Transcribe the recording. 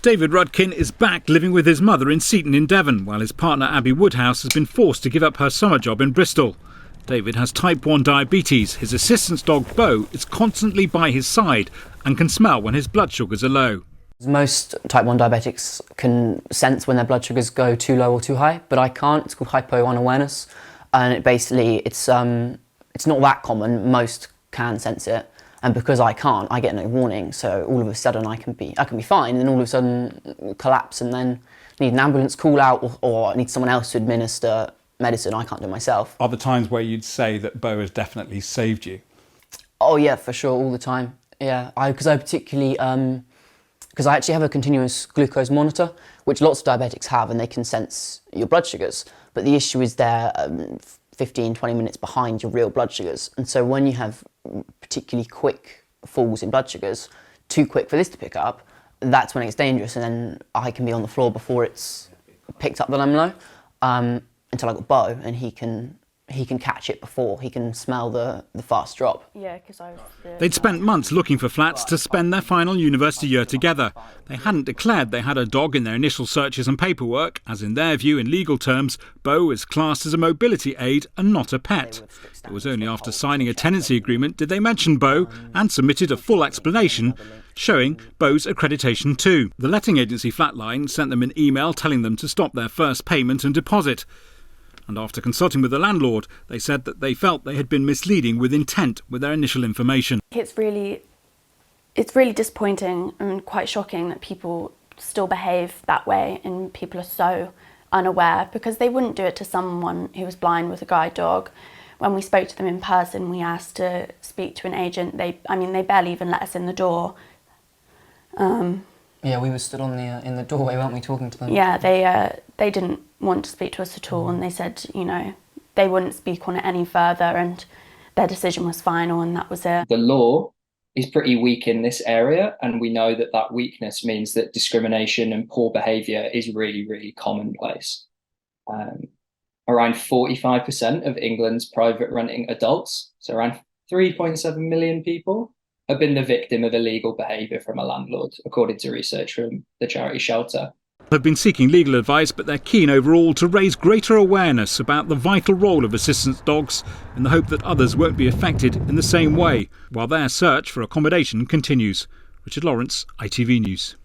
David Rudkin is back living with his mother in Seaton in Devon, while his partner Abby Woodhouse has been forced to give up her summer job in Bristol. David has type 1 diabetes. His assistance dog Beau is constantly by his side and can smell when his blood sugars are low. Most type 1 diabetics can sense when their blood sugars go too low or too high, but I can't. It's called hypo-unawareness, and it's not that common. Most can sense it, and because I can't, I get no warning. So all of a sudden I can be fine, and then all of a sudden collapse, and then need an ambulance call out, or I need someone else to administer medicine. I can't do it myself. Are there times where you'd say that Beau has definitely saved you? Oh yeah, for sure, all the time. Yeah, because I actually have a continuous glucose monitor, which lots of diabetics have, and they can sense your blood sugars. But the issue is they're 15, 20 minutes behind your real blood sugars. And so when you have particularly quick falls in blood sugars, too quick for this to pick up, that's when it's dangerous. And then I can be on the floor before it's picked up that I'm low, until I got Beau, and he can catch it before, he can smell the fast drop. Yeah, because They'd spent months looking for flats to spend their final university year together. They hadn't declared they had a dog in their initial searches and paperwork, as in their view, in legal terms, Beau is classed as a mobility aid and not a pet. It was only after signing a tenancy agreement did they mention Beau and submitted a full explanation showing Beau's accreditation too. The letting agency Flatline sent them an email telling them to stop their first payment and deposit. And after consulting with the landlord, they said that they felt they had been misleading with intent with their initial information. It's really disappointing and quite shocking that people still behave that way, and people are so unaware, because they wouldn't do it to someone who was blind with a guide dog. When we spoke to them in person, we asked to speak to an agent. They barely even let us in the door. Yeah, we were stood in the doorway, weren't we, talking to them? Yeah, they didn't want to speak to us at all, and they said, they wouldn't speak on it any further, and their decision was final, and that was it. The law is pretty weak in this area, and we know that that weakness means that discrimination and poor behaviour is really, really commonplace. Around 45% of England's private renting adults, so around 3.7 million people, have been the victim of illegal behaviour from a landlord, according to research from the charity Shelter. They've been seeking legal advice, but they're keen overall to raise greater awareness about the vital role of assistance dogs in the hope that others won't be affected in the same way, while their search for accommodation continues. Richard Lawrence, ITV News.